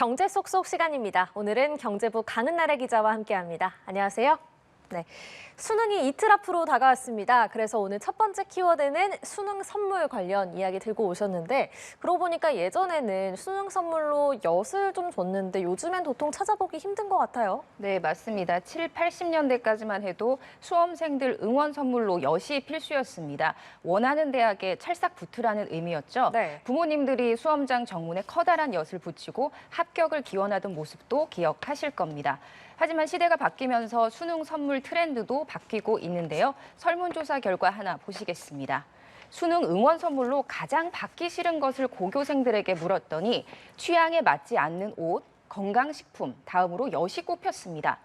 경제 쏙쏙 시간입니다. 오늘은 경제부 강은나래 기자와 함께합니다. 안녕하세요. 네, 수능이 이틀 앞으로 다가왔습니다. 그래서 오늘 첫 번째 키워드는 수능 선물 관련 이야기 들고 오셨는데 그러고 보니까 예전에는 수능 선물로 엿을 좀 줬는데 요즘엔 도통 찾아보기 힘든 것 같아요. 네, 맞습니다. 7, 80년대까지만 해도 수험생들 응원 선물로 엿이 필수였습니다. 원하는 대학에 찰싹 붙으라는 의미였죠. 네. 부모님들이 수험장 정문에 커다란 엿을 붙이고 합격을 기원하던 모습도 기억하실 겁니다. 하지만 시대가 바뀌면서 수능 선물 트렌드도 바뀌고 있는데요. 설문조사 결과 하나 보시겠습니다. 수능 응원 선물로 가장 받기 싫은 것을 고교생들에게 물었더니 취향에 맞지 않는 옷, 건강식품, 다음으로 엿이 꼽혔습니다.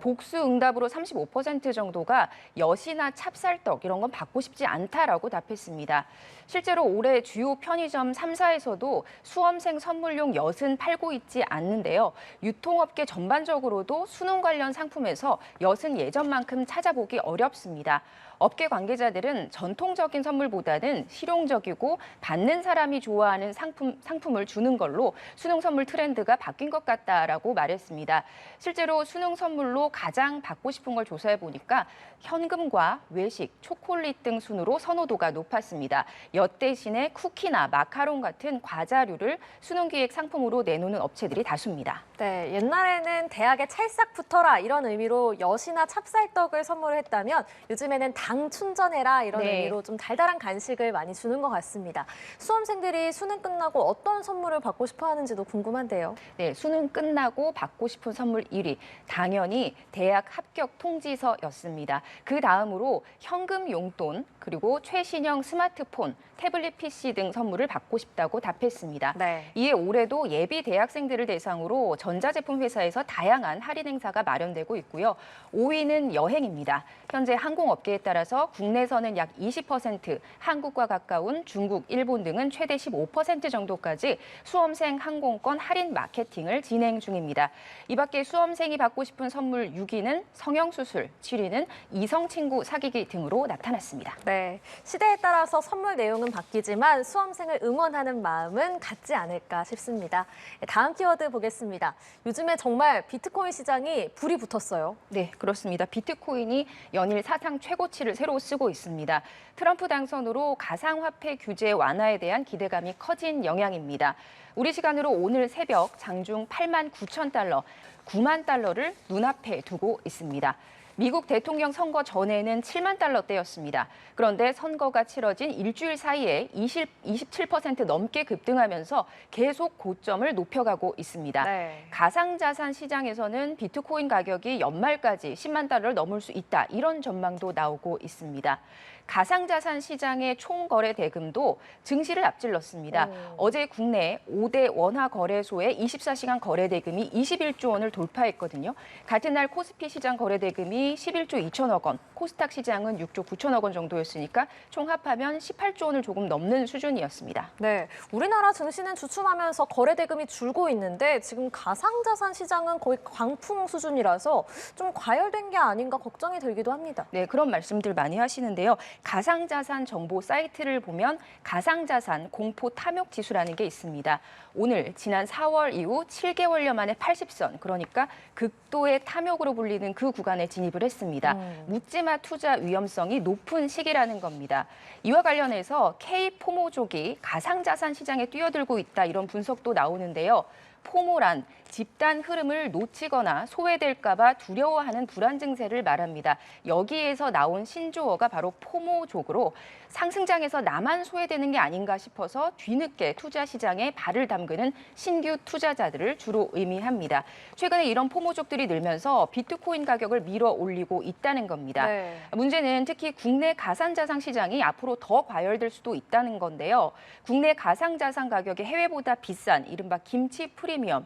복수 응답으로 35% 정도가 엿이나 찹쌀떡 이런 건 받고 싶지 않다라고 답했습니다. 실제로 올해 주요 편의점 3사에서도 수험생 선물용 엿은 팔고 있지 않는데요. 유통업계 전반적으로도 수능 관련 상품에서 엿은 예전만큼 찾아보기 어렵습니다. 업계 관계자들은 전통적인 선물보다는 실용적이고 받는 사람이 좋아하는 상품을 주는 걸로 수능 선물 트렌드가 바뀐 것 같다라고 말했습니다. 실제로 수능 선물로 가장 받고 싶은 걸 조사해 보니까 현금과 외식, 초콜릿 등 순으로 선호도가 높았습니다. 엿 대신에 쿠키나 마카롱 같은 과자류를 수능 기획 상품으로 내놓는 업체들이 다수입니다. 네, 옛날에는 대학에 찰싹 붙어라 이런 의미로 엿이나 찹쌀떡을 선물을 했다면 요즘에는 당 충전해라 이런 의미로 좀 달달한 간식을 많이 주는 것 같습니다. 수험생들이 수능 끝나고 어떤 선물을 받고 싶어 하는지도 궁금한데요. 네, 수능 끝나고 받고 싶은 선물 1위, 당연히 대학 합격 통지서였습니다. 그 다음으로 현금 용돈, 그리고 최신형 스마트폰, 태블릿 PC 등 선물을 받고 싶다고 답했습니다. 네. 이에 올해도 예비 대학생들을 대상으로 전자제품 회사에서 다양한 할인 행사가 마련되고 있고요. 5위는 여행입니다. 현재 항공업계에 따라서 국내선은 약 20%, 한국과 가까운 중국, 일본 등은 최대 15% 정도까지 수험생 항공권 할인 마케팅을 진행 중입니다. 이 밖에 수험생이 받고 싶은 선물 6위는 성형수술, 7위는 이성친구 사귀기 등으로 나타났습니다. 네, 시대에 따라서 선물 내용은 바뀌지만 수험생을 응원하는 마음은 같지 않을까 싶습니다. 다음 키워드 보겠습니다. 요즘에 정말 비트코인 시장이 불이 붙었어요. 네, 그렇습니다. 비트코인이 연일 사상 최고치를 새로 쓰고 있습니다. 트럼프 당선으로 가상화폐 규제 완화에 대한 기대감이 커진 영향입니다. 우리 시간으로 오늘 새벽 장중 8만 9천 달러, 9만 달러를 눈앞에 두고 있습니다. 미국 대통령 선거 전에는 7만 달러대였습니다. 그런데 선거가 치러진 일주일 사이에 27% 넘게 급등하면서 계속 고점을 높여가고 있습니다. 네. 가상자산 시장에서는 비트코인 가격이 연말까지 10만 달러를 넘을 수 있다. 이런 전망도 나오고 있습니다. 가상자산 시장의 총 거래 대금도 증시를 앞질렀습니다. 어제 국내 5대 원화 거래소의 24시간 거래 대금이 21조 원을 돌파했거든요. 같은 날 코스피 시장 거래 대금이 11조 2천억 원, 코스닥 시장은 6조 9천억 원 정도였으니까 총 합하면 18조 원을 조금 넘는 수준이었습니다. 네, 우리나라 증시는 주춤하면서 거래 대금이 줄고 있는데 지금 가상자산 시장은 거의 광풍 수준이라서 좀 과열된 게 아닌가 걱정이 들기도 합니다. 네, 그런 말씀들 많이 하시는데요. 가상자산 정보 사이트를 보면 가상자산 공포 탐욕 지수라는 게 있습니다. 오늘 지난 4월 이후 7개월여 만에 80선, 그러니까 극도의 탐욕으로 불리는 그 구간에 진입을 했습니다. 묻지마 투자 위험성이 높은 시기라는 겁니다. 이와 관련해서 K-포모족이 가상자산 시장에 뛰어들고 있다 이런 분석도 나오는데요. 포모란 집단 흐름을 놓치거나 소외될까 봐 두려워하는 불안 증세를 말합니다. 여기에서 나온 신조어가 바로 포모족으로 상승장에서 나만 소외되는 게 아닌가 싶어서 뒤늦게 투자 시장에 발을 담그는 신규 투자자들을 주로 의미합니다. 최근에 이런 포모족들이 늘면서 비트코인 가격을 밀어 올리고 있다는 겁니다. 네. 문제는 특히 국내 가상자산 시장이 앞으로 더 과열될 수도 있다는 건데요. 국내 가상자산 가격이 해외보다 비싼 이른바 김치 프리미엄,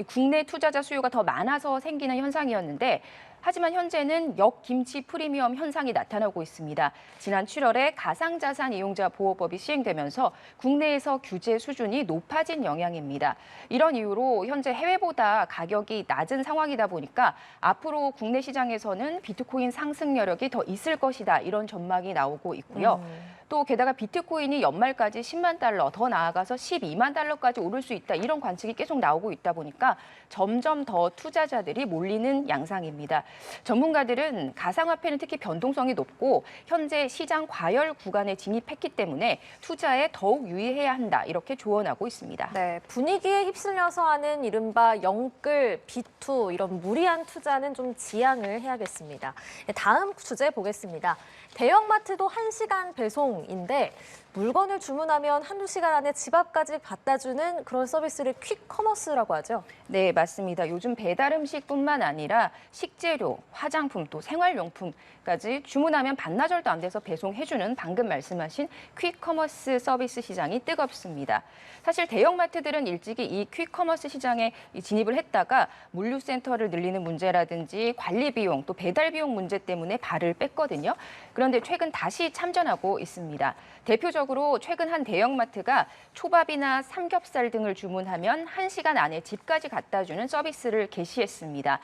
국내 투자자 수요가 더 많아서 생기는 현상이었는데 하지만 현재는 역김치 프리미엄 현상이 나타나고 있습니다. 지난 7월에 가상자산 이용자 보호법이 시행되면서 국내에서 규제 수준이 높아진 영향입니다. 이런 이유로 현재 해외보다 가격이 낮은 상황이다 보니까 앞으로 국내 시장에서는 비트코인 상승 여력이 더 있을 것이다. 이런 전망이 나오고 있고요. 또 게다가 비트코인이 연말까지 10만 달러, 더 나아가서 12만 달러까지 오를 수 있다. 이런 관측이 계속 나오고 있다 보니까 점점 더 투자자들이 몰리는 양상입니다. 전문가들은 가상화폐는 특히 변동성이 높고 현재 시장 과열 구간에 진입했기 때문에 투자에 더욱 유의해야 한다. 이렇게 조언하고 있습니다. 네, 분위기에 휩쓸려서 하는 이른바 영끌, 비투 이런 무리한 투자는 좀 지양을 해야겠습니다. 네, 다음 주제 보겠습니다. 대형마트도 1시간 배송인데 물건을 주문하면 한두 시간 안에 집 앞까지 갖다 주는 그런 서비스를 퀵커머스라고 하죠. 네, 맞습니다. 요즘 배달 음식뿐만 아니라 식재료, 화장품, 또 생활용품까지 주문하면 반나절도 안 돼서 배송해주는 방금 말씀하신 퀵커머스 서비스 시장이 뜨겁습니다. 사실 대형마트들은 일찍이 이 퀵커머스 시장에 진입을 했다가 물류센터를 늘리는 문제라든지 관리 비용, 또 배달 비용 문제 때문에 발을 뺐거든요. 그런데 최근 다시 참전하고 있습니다. 대표적으로 최근 한 대형마트가 초밥이나 삼겹살 등을 주문하면 1시간 안에 집까지 갖다 주는 서비스를 개시했습니다.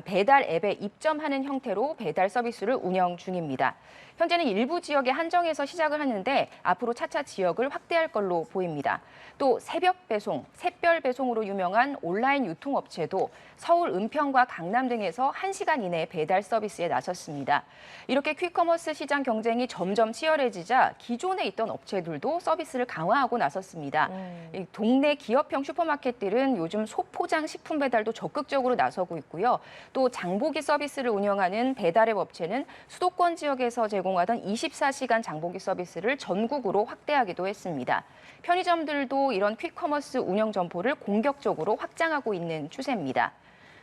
배달 앱에 입점하는 형태로 배달 서비스를 운영 중입니다. 현재는 일부 지역에 한정해서 시작을 하는데 앞으로 차차 지역을 확대할 걸로 보입니다. 또 새벽 배송, 샛별 배송으로 유명한 온라인 유통업체도 서울 은평과 강남 등에서 1시간 이내 배달 서비스에 나섰습니다. 이렇게 퀵커머스 시장 경쟁이 점점 치열해지자 기존에 있던 업체들도 서비스를 강화하고 나섰습니다. 이 동네 기업형 슈퍼마켓들은 요즘 소포장 식품 배달도 적극적으로 나서고 있고요. 또 장보기 서비스를 운영하는 배달앱 업체는 수도권 지역에서 제공하던 24시간 장보기 서비스를 전국으로 확대하기도 했습니다. 편의점들도 이런 퀵커머스 운영 점포를 공격적으로 확장하고 있는 추세입니다.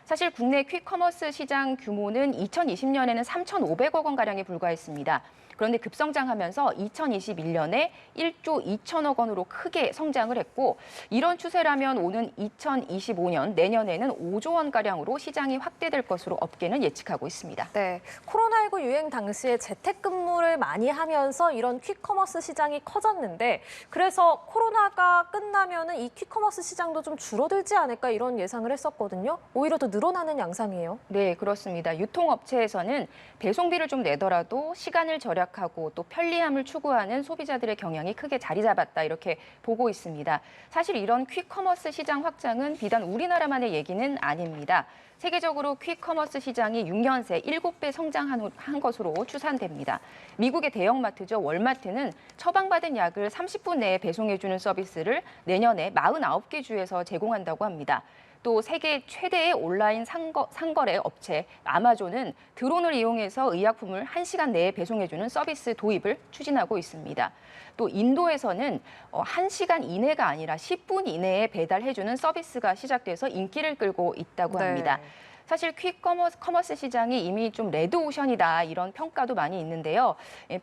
사실 국내 퀵커머스 시장 규모는 2020년에는 3,500억 원가량에 불과했습니다. 그런데 급성장하면서 2021년에 1조 2천억 원으로 크게 성장을 했고 이런 추세라면 오는 2025년 내년에는 5조 원가량으로 시장이 확대될 것으로 업계는 예측하고 있습니다. 네, 코로나19 유행 당시에 재택근무를 많이 하면서 이런 퀵커머스 시장이 커졌는데 그래서 코로나가 끝나면은 이 퀵커머스 시장도 좀 줄어들지 않을까 이런 예상을 했었거든요. 오히려 더 늘어나는 양상이에요. 네, 그렇습니다. 유통업체에서는 배송비를 좀 내더라도 시간을 절약하고 또 편리함을 추구하는 소비자들의 경향이 크게 자리 잡았다 이렇게 보고 있습니다. 사실 이런 퀵커머스 시장 확장은 비단 우리나라만의 얘기는 아닙니다. 세계적으로 퀵커머스 시장이 6년 새 7배 성장한 것으로 추산됩니다. 미국의 대형마트죠. 월마트는 처방받은 약을 30분 내에 배송해주는 서비스를 내년에 49개 주에서 제공한다고 합니다. 또 세계 최대의 온라인 상거래 업체 아마존은 드론을 이용해서 의약품을 1시간 내에 배송해주는 서비스 도입을 추진하고 있습니다. 또 인도에서는 1시간 이내가 아니라 10분 이내에 배달해주는 서비스가 시작돼서 인기를 끌고 있다고 합니다. 네. 사실 퀵커머스 시장이 이미 좀 레드오션이다 이런 평가도 많이 있는데요.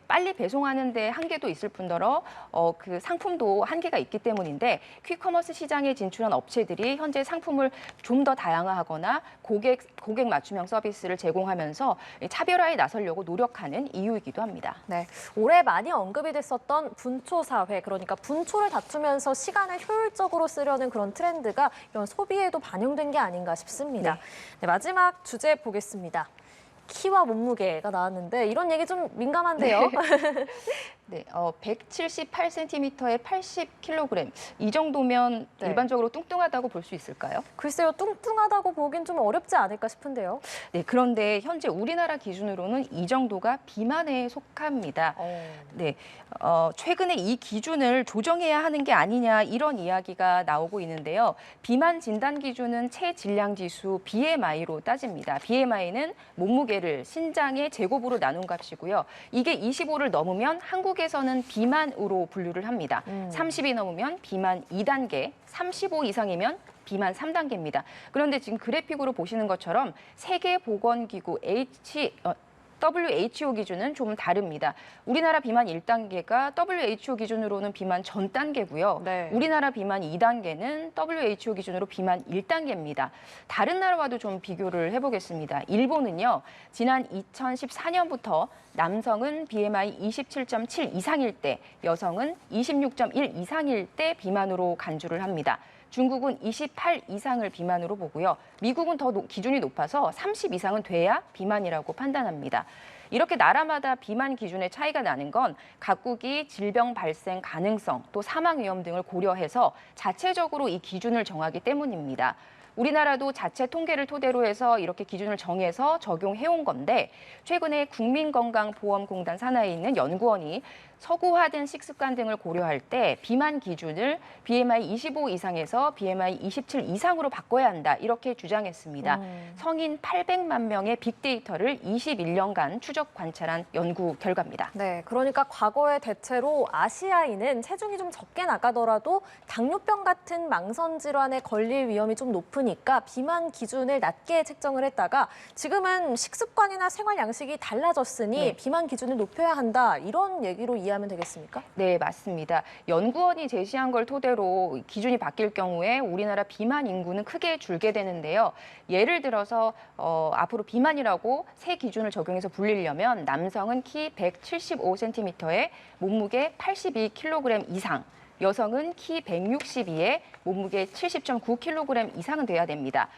빨리 배송하는 데 한계도 있을 뿐더러 그 상품도 한계가 있기 때문인데 퀵커머스 시장에 진출한 업체들이 현재 상품을 좀 더 다양화하거나 고객 맞춤형 서비스를 제공하면서 차별화에 나서려고 노력하는 이유이기도 합니다. 네, 올해 많이 언급이 됐었던 분초 사회, 그러니까 분초를 다투면서 시간을 효율적으로 쓰려는 그런 트렌드가 이런 소비에도 반영된 게 아닌가 싶습니다. 네, 마지막 주제 보겠습니다. 키와 몸무게가 나왔는데 이런 얘기 좀 민감한데요. 네, 178cm에 80kg 이 정도면 네. 일반적으로 뚱뚱하다고 볼 수 있을까요? 글쎄요, 뚱뚱하다고 보긴 좀 어렵지 않을까 싶은데요. 네, 그런데 현재 우리나라 기준으로는 이 정도가 비만에 속합니다. 네, 최근에 이 기준을 조정해야 하는 게 아니냐 이런 이야기가 나오고 있는데요. 비만 진단 기준은 체질량 지수 BMI로 따집니다. BMI는 몸무게를 신장의 제곱으로 나눈 값이고요. 이게 25를 넘으면 한국에서는 비만으로 분류를 합니다. 30이 넘으면 비만 2단계, 35 이상이면 비만 3단계입니다. 그런데 지금 그래픽으로 보시는 것처럼 세계보건기구 WHO 기준은 좀 다릅니다. 우리나라 비만 1단계가 WHO 기준으로는 비만 전 단계고요. 네. 우리나라 비만 2단계는 WHO 기준으로 비만 1단계입니다. 다른 나라와도 좀 비교를 해보겠습니다. 일본은요, 지난 2014년부터 남성은 BMI 27.7 이상일 때, 여성은 26.1 이상일 때 비만으로 간주를 합니다. 중국은 28 이상을 비만으로 보고요. 미국은 더 기준이 높아서 30 이상은 돼야 비만이라고 판단합니다. 이렇게 나라마다 비만 기준의 차이가 나는 건 각국이 질병 발생 가능성 또 사망 위험 등을 고려해서 자체적으로 이 기준을 정하기 때문입니다. 우리나라도 자체 통계를 토대로 해서 이렇게 기준을 정해서 적용해온 건데 최근에 국민건강보험공단 산하에 있는 연구원이 서구화된 식습관 등을 고려할 때 비만 기준을 BMI 25 이상에서 BMI 27 이상으로 바꿔야 한다 이렇게 주장했습니다. 성인 800만 명의 빅데이터를 21년간 추적 관찰한 연구 결과입니다. 네, 그러니까 과거에 대체로 아시아인은 체중이 좀 적게 나가더라도 당뇨병 같은 망선 질환에 걸릴 위험이 좀 높으니까 비만 기준을 낮게 책정을 했다가 지금은 식습관이나 생활 양식이 달라졌으니 네. 비만 기준을 높여야 한다 이런 얘기로 이해하면 되겠습니까? 네, 맞습니다. 연구원이 제시한 걸 토대로 기준이 바뀔 경우에 우리나라 비만 인구는 크게 줄게 되는데요. 예를 들어서 앞으로 비만이라고 새 기준을 적용해서 불리려면 남성은 키 175cm에 몸무게 82kg 이상, 여성은 키 162에 몸무게 70.9kg 이상은 돼야 됩니다.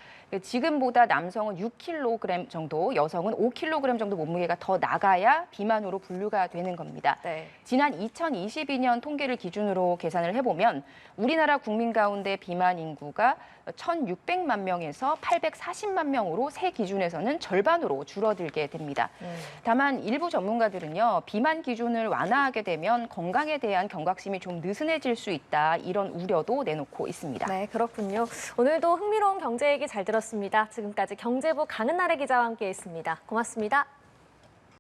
지금보다 남성은 6kg 정도, 여성은 5kg 정도 몸무게가 더 나가야 비만으로 분류가 되는 겁니다. 네. 지난 2022년 통계를 기준으로 계산을 해보면 우리나라 국민 가운데 비만 인구가 1,600만 명에서 840만 명으로 새 기준에서는 절반으로 줄어들게 됩니다. 다만 일부 전문가들은요, 비만 기준을 완화하게 되면 건강에 대한 경각심이 좀 느슨해질 수 있다 이런 우려도 내놓고 있습니다. 네, 그렇군요. 오늘도 흥미로운 경제 얘기 잘 들었습니다. 지금까지 경제부 강은나래 기자와 함께했습니다. 고맙습니다.